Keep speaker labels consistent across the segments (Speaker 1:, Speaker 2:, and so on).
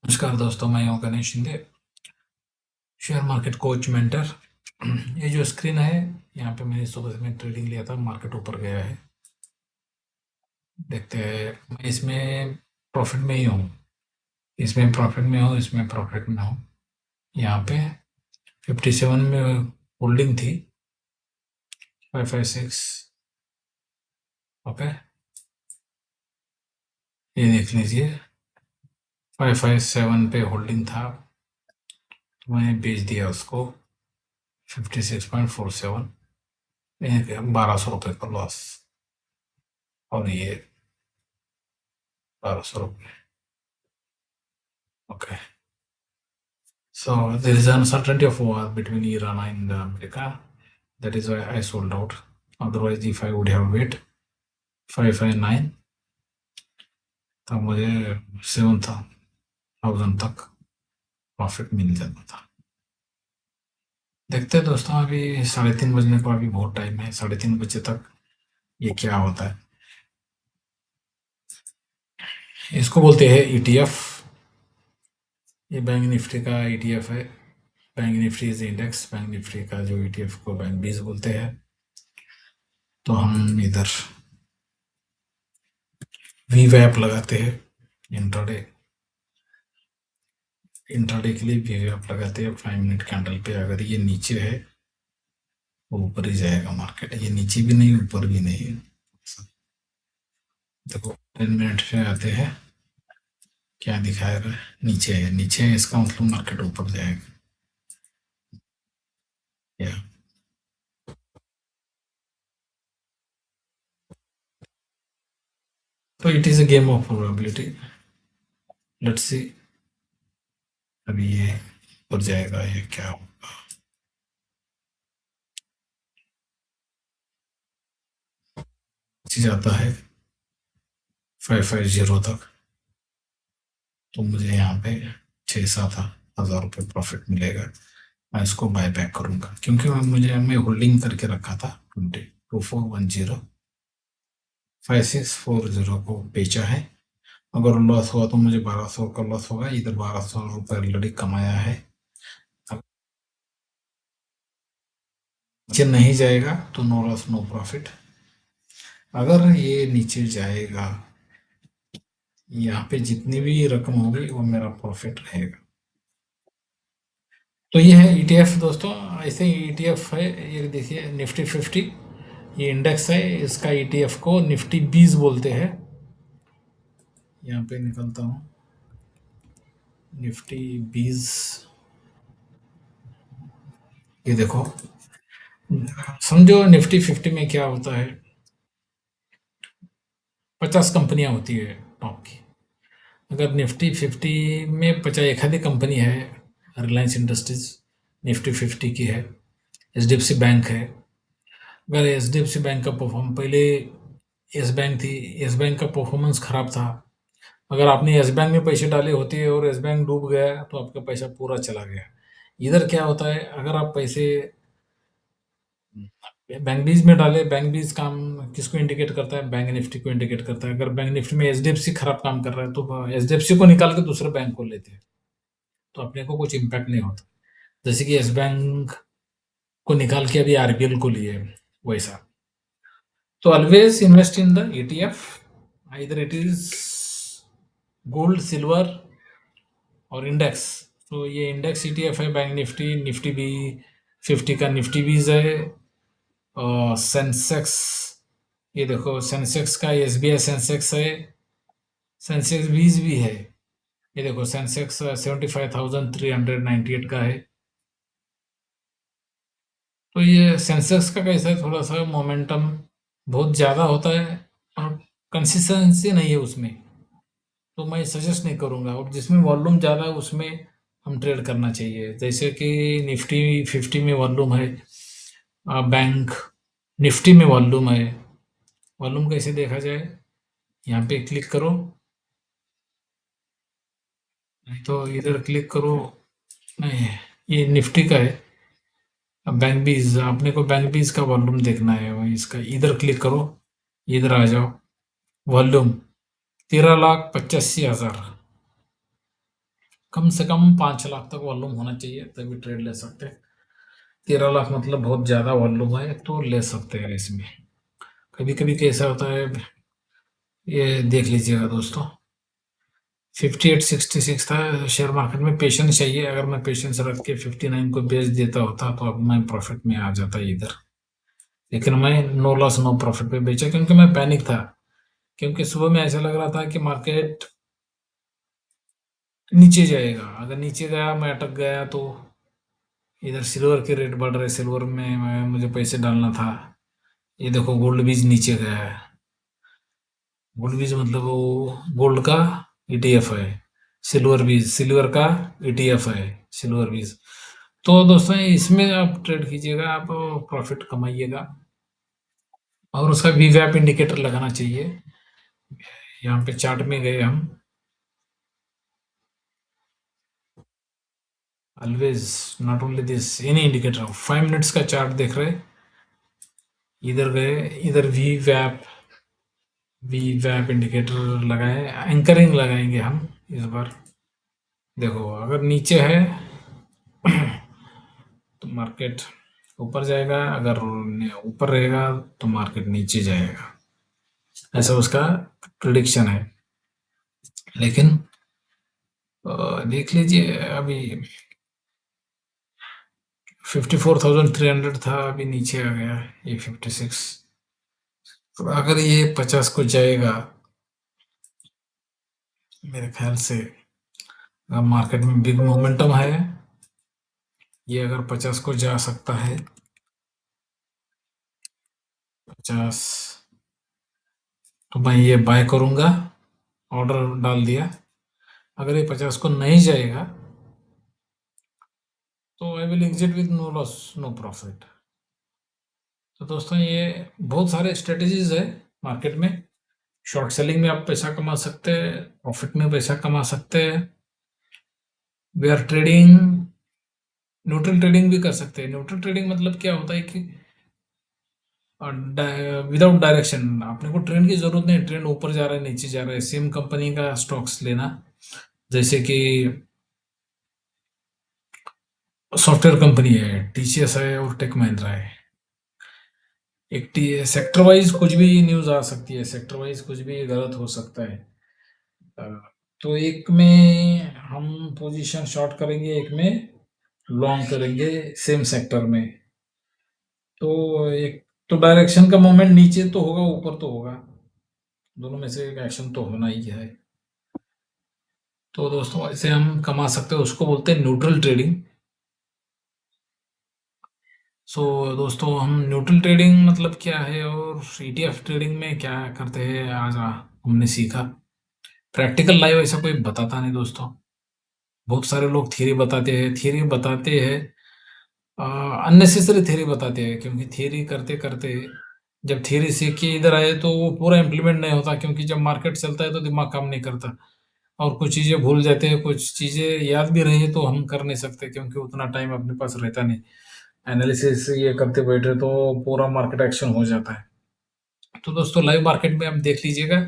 Speaker 1: नमस्कार दोस्तों, मैं हूं Ganesh Shinde, share market coach mentor. ये जो स्क्रीन है, यहाँ पे मैंने सुबह में ट्रेडिंग लिया था, मार्केट ऊपर गया है। देखते हैं, मैं इसमें प्रॉफिट में ही हूँ, इसमें प्रॉफिट में हूँ, इसमें प्रॉफिट में हूँ। यहाँ पे 57 में होल्डिंग थी, 556। ओके, ये देख लीजिए, 557 पे होल्डिंग था, तो मैंने बेच दिया उसको 56.47, 1200 रुपये का लॉस। और ये 1200 रुपये। Okay, so there is uncertainty of war between Iran and America. That is why I sold out. Otherwise, if I would have wait 559, तब मुझे 7,000 तक प्रॉफिट मिल जाता था। देखते हैं दोस्तों, अभी 3:30 बजने को अभी बहुत टाइम है, 3:30 बजे तक ये क्या होता है। इसको बोलते हैं ईटीएफ। ये बैंक निफ्टी का ईटीएफ है। Bank Nifty is index. Bank Nifty का जो ईटीएफ को बैंक बीज बोलते हैं। तो हम इधर वीवैप लगाते हैं इंट्राडे। इंट्राडे के लिए वीवैप लगाते हैं 5 मिनट कैंडल पे। अगर ये नीचे है वो ऊपर ही जाएगा मार्केट। ये नीचे भी नहीं, ऊपर भी नहीं है। देखो 10 मिनट पे आते हैं, क्या दिखाएगा? नीचे है, नीचे है, इसका मतलब मार्केट ऊपर जाएगा। या तो it is a game of probability. Let's see, अभी ये ऊपर जाएगा या क्या होगा। नीचे जाता है 550 तक, तो मुझे यहाँ पे 6-7 हज़ार रुपये प्रॉफिट मिलेगा। मैं इसको बाय बैक करूंगा, क्योंकि मैं होल्डिंग करके रखा था। 2410 5640 को बेचा है। अगर लॉस हुआ तो मुझे 1200 का लॉस होगा। इधर 1200 रुपये ऑलरेडी कमाया है। अब नीचे नहीं जाएगा तो नो लॉस नो प्रॉफिट। अगर ये नीचे जाएगा, यहाँ पे जितनी भी रकम होगी वो मेरा प्रॉफिट रहेगा। तो ये है ईटीएफ दोस्तों। ऐसे ही ईटीएफ है, ये देखिए निफ्टी 50, ये इंडेक्स है। इसका ईटीएफ को निफ्टी 20 बोलते हैं। यहाँ पे निकलता हूँ, निफ्टी 20। ये देखो, समझो निफ्टी 50 में क्या होता है। 50 कंपनियां होती है टॉप की। अगर निफ्टी 50 में 50 एक आधी कंपनी है, रिलायंस इंडस्ट्रीज निफ्टी 50 की है, एचडीएफसी बैंक है। अगर एचडीएफसी बैंक का परफॉर्म, पहले यस बैंक थी, यस बैंक का परफॉर्मेंस खराब था। अगर आपने यस बैंक में पैसे डाले होते और यस बैंक डूब गया तो आपका पैसा पूरा चला गया। इधर क्या होता है, अगर आप पैसे बैंक बीज में डाले, बैंक बीज काम किसको इंडिकेट करता है? बैंक निफ्टी को इंडिकेट करता है। अगर बैंक निफ्टी में एचडीएफसी खराब काम कर रहा है तो एचडीएफसी को निकाल के दूसरे बैंक को लेते हैं, तो अपने को कुछ इम्पैक्ट नहीं होता। जैसे कि यस बैंक को निकाल के अभी आरबीएल को लिए, वैसा। तो always invest in the ETF, इधर इट इज गोल्ड, सिल्वर और इंडेक्स। तो ये इंडेक्स ईटीएफ है बैंक निफ्टी, निफ्टी भी 50 का निफ्टी बीज है। और सेंसेक्स, ये देखो सेंसेक्स का एसबीआई सेंसेक्स है, सेंसेक्स बीज भी है। ये देखो सेंसेक्स 75,398 का है। तो ये सेंसेक्स का कैसा है, थोड़ा सा मोमेंटम बहुत ज़्यादा होता है और कंसिस्टेंसी नहीं है उसमें, तो मैं सजेस्ट नहीं करूँगा। और जिसमें वॉल्यूम ज़्यादा है उसमें हम ट्रेड करना चाहिए। जैसे कि निफ्टी 50 में वॉल्यूम है, बैंक निफ्टी में वॉल्यूम है। वॉल्यूम कैसे देखा जाए, यहाँ पे क्लिक करो, नहीं तो इधर क्लिक करो। नहीं, ये निफ्टी का है। अब बैंक बीज, आपने को बैंक बीज का वॉल्यूम देखना है, वही इसका इधर क्लिक करो, इधर आ जाओ। वॉल्यूम 13,85,000। कम से कम 5 लाख तक वॉल्यूम होना चाहिए तभी ट्रेड ले सकते हैं। 13 लाख मतलब बहुत ज़्यादा वॉल्यूम है तो ले सकते हैं इसमें। कभी कभी कैसा होता है, ये देख लीजिएगा दोस्तों, 5866 था। शेयर मार्केट में पेशेंस चाहिए। अगर मैं पेशेंस रख के 59 को बेच देता होता तो अब मैं प्रॉफिट में आ जाता इधर। लेकिन मैं नो लॉस नो प्रॉफिट पे बेचा क्योंकि मैं पैनिक था। क्योंकि सुबह में ऐसा लग रहा था कि मार्केट नीचे जाएगा। अगर नीचे गया मैं अटक गया तो इधर सिल्वर के रेट बढ़ रहे, सिल्वर में मुझे पैसे डालना था। ये देखो गोल्ड बीज नीचे गया है। गोल्ड बीज मतलब वो गोल्ड का ईटीएफ है। सिल्वर बीज सिल्वर का ईटीएफ है, सिल्वर बीज। तो दोस्तों इसमें आप ट्रेड कीजिएगा, आप प्रॉफिट कमाइएगा। और उसका वीवैप इंडिकेटर लगाना चाहिए। यहाँ पे चार्ट में गए हम, always not only this, any indicator 5 minutes का चार्ट देख रहे, इधर गए, इधर वी वैप इंडिकेटर लगाए, एंकरिंग लगाएंगे हम इस बार। देखो अगर नीचे है तो मार्केट ऊपर जाएगा, अगर ऊपर रहेगा तो मार्केट नीचे जाएगा, ऐसा उसका प्रिडिक्शन है। लेकिन देख लीजिए अभी 54,300 था, अभी नीचे आ गया ये 56। तो अगर ये 50 को जाएगा मेरे ख्याल से, मार्केट में बिग मोमेंटम है, ये अगर 50 को जा सकता है, 50, तो मैं ये बाय करूंगा, ऑर्डर डाल दिया। अगर ये 50 को नहीं जाएगा तो I will exit with no loss no profit. तो दोस्तों ये बहुत सारे स्ट्रेटेजीज है मार्केट में। शॉर्ट सेलिंग में आप पैसा कमा सकते हैं, प्रॉफिट में पैसा कमा सकते हैं। We are trading, neutral trading भी कर सकते हैं। न्यूट्रल ट्रेडिंग मतलब क्या होता है कि विदाउट डायरेक्शन, आपने को ट्रेंड की जरूरत नहीं, ट्रेंड ऊपर जा रहा है नीचे जा रहा है, सेम कंपनी का स्टॉक्स लेना। जैसे कि सॉफ्टवेयर कंपनी है, टीसीएस है और टेक महिंद्रा है। एक सेक्टर वाइज कुछ भी न्यूज आ सकती है, सेक्टर वाइज कुछ भी गलत हो सकता है। अ, तो एक में हम पोजीशन शॉर्ट करेंगे, एक में लॉन्ग करेंगे सेम सेक्टर में। तो एक तो डायरेक्शन का मोमेंट नीचे तो होगा ऊपर तो होगा, दोनों में से एक एक्शन तो होना ही है। तो दोस्तों ऐसे हम कमा सकते हैं, उसको बोलते हैं न्यूट्रल ट्रेडिंग। सो दोस्तों हम न्यूट्रल ट्रेडिंग मतलब क्या है और ईटीएफ ट्रेडिंग में क्या करते हैं आज हमने सीखा। प्रैक्टिकल लाइव ऐसा कोई बताता नहीं दोस्तों। बहुत सारे लोग थियरी बताते हैं, अननेसेसरी थियरी बताते हैं। क्योंकि थियरी करते करते जब थियरी सीख के इधर आए तो वो पूरा इम्प्लीमेंट नहीं होता, क्योंकि जब मार्केट चलता है तो दिमाग काम नहीं करता और कुछ चीज़ें भूल जाते हैं, कुछ चीज़ें याद भी रही तो हम कर नहीं सकते क्योंकि उतना टाइम अपने पास रहता नहीं। एनालिसिस ये करते बैठे तो पूरा मार्केट एक्शन हो जाता है। तो दोस्तों लाइव मार्केट में आप देख लीजिएगा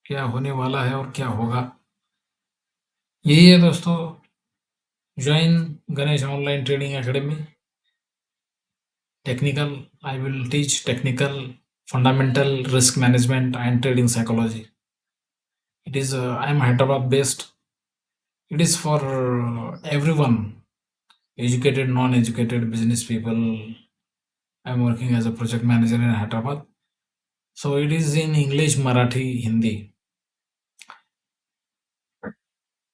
Speaker 1: क्या होने वाला है और क्या होगा। यही है दोस्तों, join Ganesh online trading academy. Technical, I will teach technical, fundamental, risk management and trading psychology. It is I am Hyderabad based. It is for everyone, educated, non-educated, business people. I am working as a project manager in Hyderabad. So it is in English, Marathi, Hindi.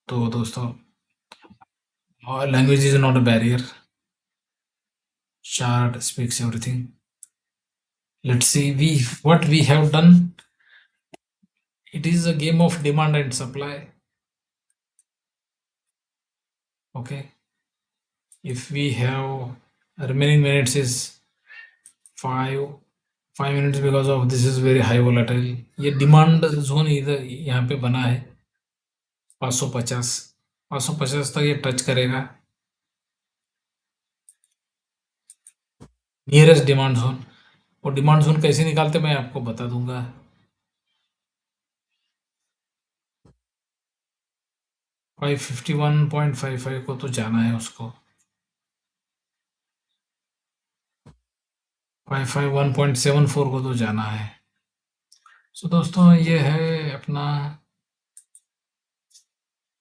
Speaker 1: तो दोस्तों language is not a barrier. Chart speaks everything. Let's see we what we have done. It is a game of demand and supply. Okay. If we have remaining minutes is 5 minutes, because of this is very high volatile. ये demand zone इधर यहाँ पे बना है 550, 550 तक ये touch करेगा, nearest demand zone. और डिमांड जोन कैसे निकालते मैं आपको बता दूंगा। 551.55 को तो जाना है उसको, 551.74 को तो जाना है। सो दोस्तों ये है अपना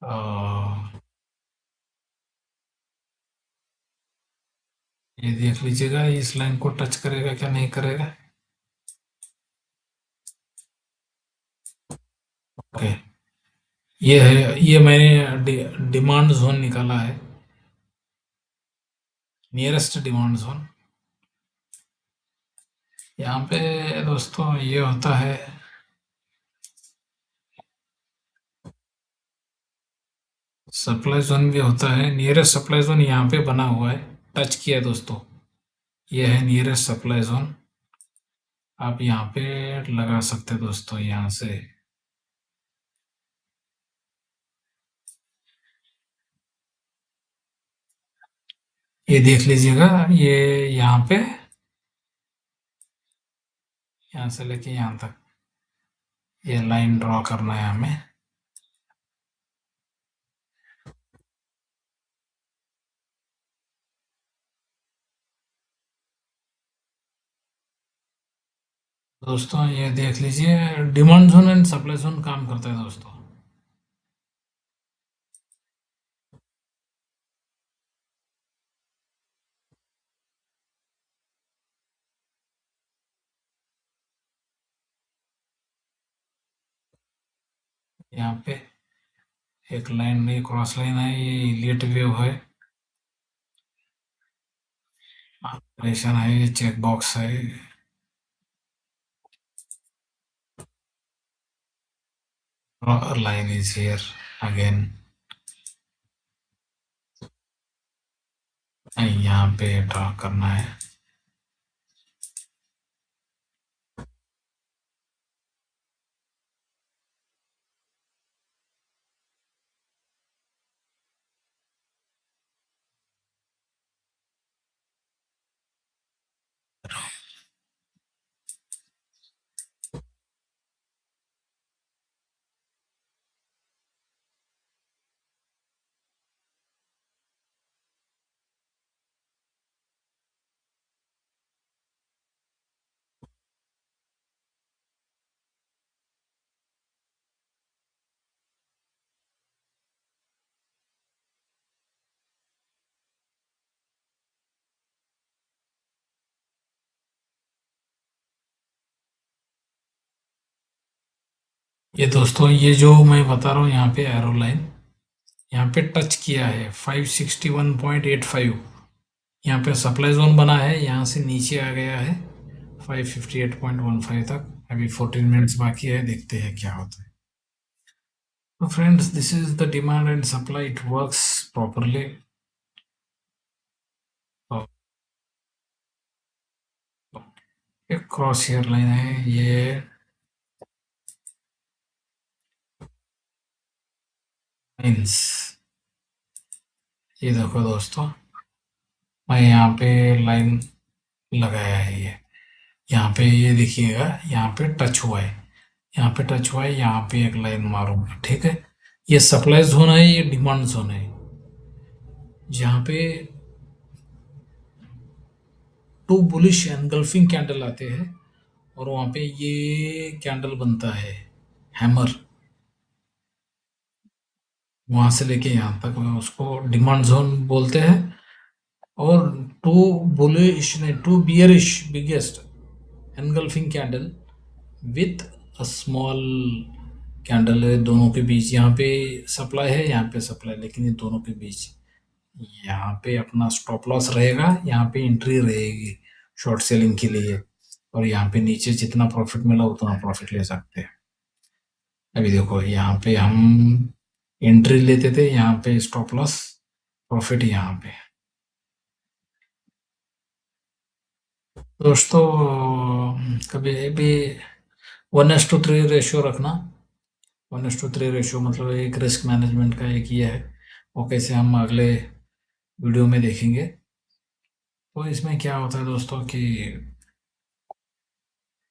Speaker 1: अ, ये देख लीजिएगा इस लाइन को टच करेगा क्या नहीं करेगा। ओके, ये है, ये मैंने डिमांड जोन निकाला है, नियरेस्ट डिमांड जोन। यहाँ पे दोस्तों ये होता है, सप्लाई जोन भी होता है, नियरेस्ट सप्लाई जोन यहाँ पे बना हुआ है, टच किया है दोस्तों, ये है नियरेस्ट सप्लाई जोन। आप यहाँ पे लगा सकते हैं दोस्तों यहाँ से। ये देख लीजिएगा, ये यहाँ पे, यहाँ से लेके यहाँ तक ये लाइन ड्रॉ करना है हमें। दोस्तों ये देख लीजिए, demand zone and supply zone काम करता है दोस्तों। यहाँ पे एक लाइन नहीं, क्रॉस लाइन है, ये इलियट वेव है, ऑपरेशन है, ये चेक बॉक्स है। लाइन इज हियर अगेन, यहाँ पे ड्रॉ करना है। ये दोस्तों ये जो मैं बता रहा हूँ यहाँ पे एरो लाइन, यहाँ पे टच किया है 561.85, यहाँ पे सप्लाई जोन बना है, यहाँ से नीचे आ गया है 558.15 तक। अभी 14 मिनट्स बाकी है, देखते हैं क्या होता है। तो friends, this is the demand and supply, it works properly. एक क्रॉस हेयर लाइन है ये, मीन्स ये देखो दोस्तों, मैं यहाँ पे लाइन लगाया है, ये यहाँ पे ये देखिएगा, यहाँ पे टच हुआ है, यहाँ पे टच हुआ है, यहाँ पे एक लाइन मारूंगा, ठीक है। ये सप्लाई जोन है, ये डिमांड जोन है, जहाँ पे टू बुलिश एनगल्फिंग कैंडल आते हैं, और वहाँ पे ये कैंडल बनता है हैमर, वहां से लेके यहाँ तक उसको डिमांड जोन बोलते हैं। और टू बुलिश नहीं, too bearish biggest engulfing candle with a small candle है दोनों के बीच, यहाँ पे सप्लाई है, यहाँ पे सप्लाई, लेकिन ये दोनों के बीच यहाँ पे अपना स्टॉप लॉस रहेगा, यहाँ पे एंट्री रहेगी शॉर्ट सेलिंग के लिए, और यहाँ पे नीचे जितना प्रॉफिट मिला उतना प्रॉफिट ले सकते हैं। अभी देखो यहाँ पे हम एंट्री लेते थे, यहाँ पे स्टॉप लॉस, प्रॉफिट यहाँ पे। दोस्तों कभी भी 1:3 रेशियो रखना, 1:3 रेशियो मतलब एक रिस्क मैनेजमेंट का एक ये है, वो कैसे हम अगले वीडियो में देखेंगे। तो इसमें क्या होता है दोस्तों कि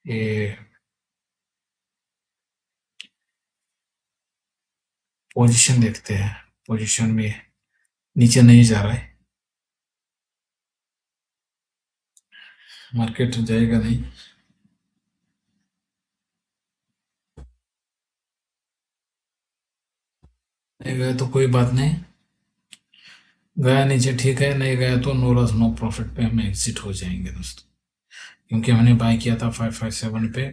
Speaker 1: ये पोजीशन देखते हैं, पोजीशन में नीचे नहीं जा रहा है, मार्केट जाएगा नहीं। नहीं गया तो कोई बात नहीं, गया नीचे ठीक है, नहीं गया तो नो लॉस नो प्रॉफिट पे हम एग्जिट हो जाएंगे दोस्तों, क्योंकि हमने बाय किया था 557 पे।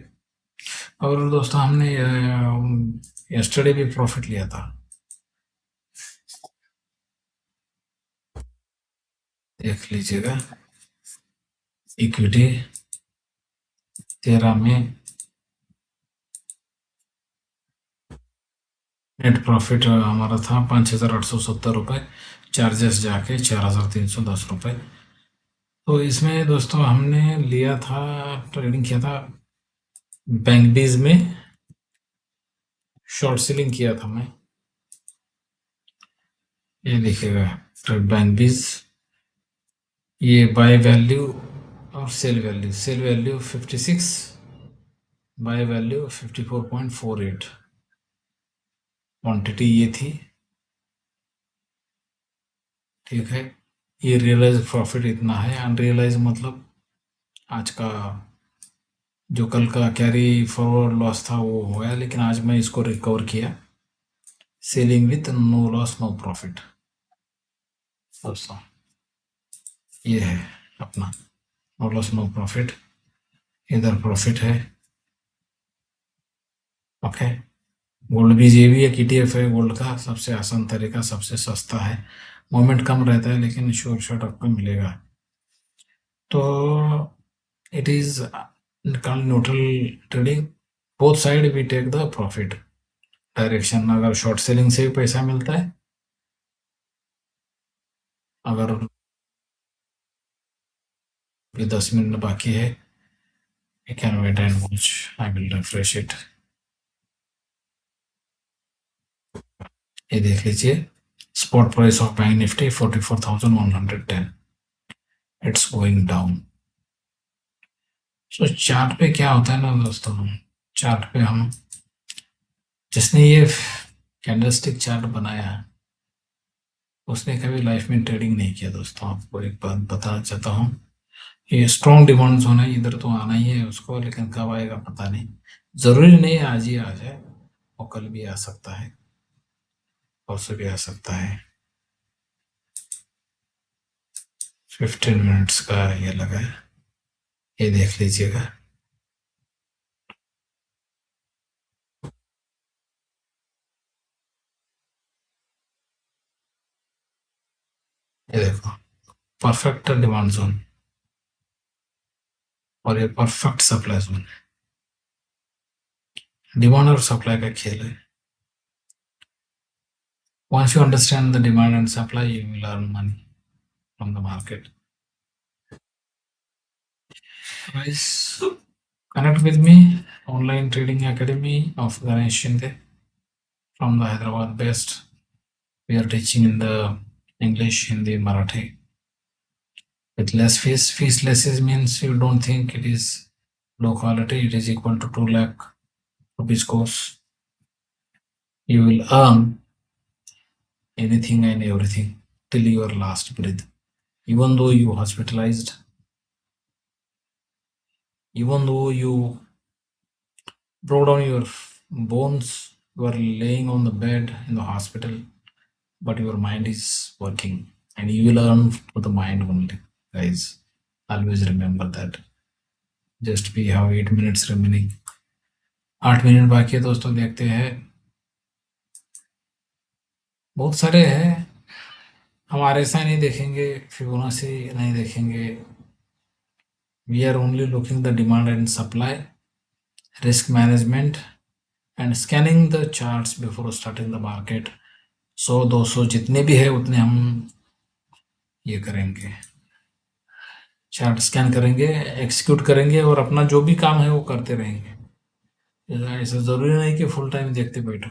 Speaker 1: और दोस्तों हमने यस्टरडे भी प्रॉफिट लिया था, देख लीजिएगा। इक्विटी 13 में नेट प्रॉफिट हमारा था 5,870 रुपये, चार्जेस जाके 4,310 रुपये। तो इसमें दोस्तों हमने लिया था, ट्रेडिंग किया था बैंक बीज में, शॉर्ट सेलिंग किया था मैं, ये देखिएगा बैंक बीज, ये बाय वैल्यू और sell value 56, buy value 54.48, quantity ये थी, ठीक है। ये रियलाइज प्रॉफिट इतना है, अनरियलाइज मतलब आज का जो कल का कैरी फॉरवर्ड लॉस था वो हो गया, लेकिन आज मैं इसको रिकवर किया, selling with no loss no profit. दोस्तों ये है अपना नो लॉस नो प्रॉफिट, इधर प्रॉफिट है। ओके, गोल्ड भी ये भी एक ईटीएफ है, गोल्ड का सबसे आसान तरीका, सबसे सस्ता है, मोमेंट कम रहता है लेकिन श्योर शॉट आपको मिलेगा। तो it is called neutral trading, both side we take the profit direction. अगर शॉर्ट सेलिंग से भी पैसा मिलता है, अगर अभी 10 मिनट बाकी है, I can wait and watch, I will refresh it. ये देख लीजिए, spot price of bank Nifty 44,110, it's going down. So chart पे क्या होता है ना दोस्तों, चार्ट पे हम, जिसने ये कैंडलस्टिक चार्ट बनाया है उसने कभी लाइफ में ट्रेडिंग नहीं किया दोस्तों। आपको एक बात बताना चाहता हूँ, ये स्ट्रॉन्ग डिमांड जोन है, इधर तो आना ही है उसको, लेकिन कब आएगा पता नहीं, जरूरी नहीं है आज ही आ जाए, और कल भी आ सकता है, परसों भी आ सकता है। 15 मिनट्स का ये लगा है, ये देख लीजिएगा। ये देखो, परफेक्ट डिमांड जोन और ये परफेक्ट सप्लाई जोन, डिमांड और सप्लाई का खेल है। Once you understand the demand and supply you will earn money from the market. Guys, connect with me, online trading academy of Ganesh Shinde from the Hyderabad best. We are teaching in the English, Hindi, Marathi with less fees. Fees less is means you don't think it is low quality. It is equal to 2 lakh rupees course. You will earn anything and everything till your last breath. Even though you hospitalized, even though you broke down your bones, you are laying on the bed in the hospital, but your mind is working and you will learn for the mind only, guys. Always remember that. Just we have 8 minutes remaining, 8 minute बाकी है दोस्तों, देखते हैं। बहुत सारे हैं, हमारे ऐसा नहीं देखेंगे, फिबोनाची नहीं देखेंगे, we are only looking the demand and supply, risk management and scanning the charts before starting the market. 100 200 जितने भी है उतने हम ये करेंगे, चार्ट स्कैन करेंगे, एक्सिक्यूट करेंगे और अपना जो भी काम है वो करते रहेंगे। ऐसा जरूरी नहीं कि फुल टाइम देखते बैठो।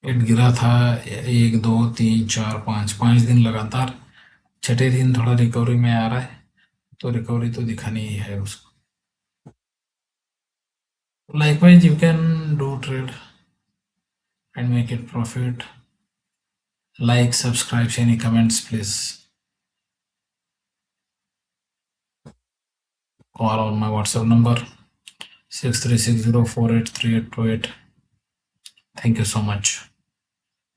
Speaker 1: इट गिरा था 1 2 3 4 5 5 दिन लगातार। छठे दिन थोड़ा रिकवरी में आ रहा है, तो रिकवरी तो दिखानी ही है उसको। Likewise, you can do trade and make it profit. Like, subscribe, share any comments, please. Call on my WhatsApp number 6360483828. Thank you so much.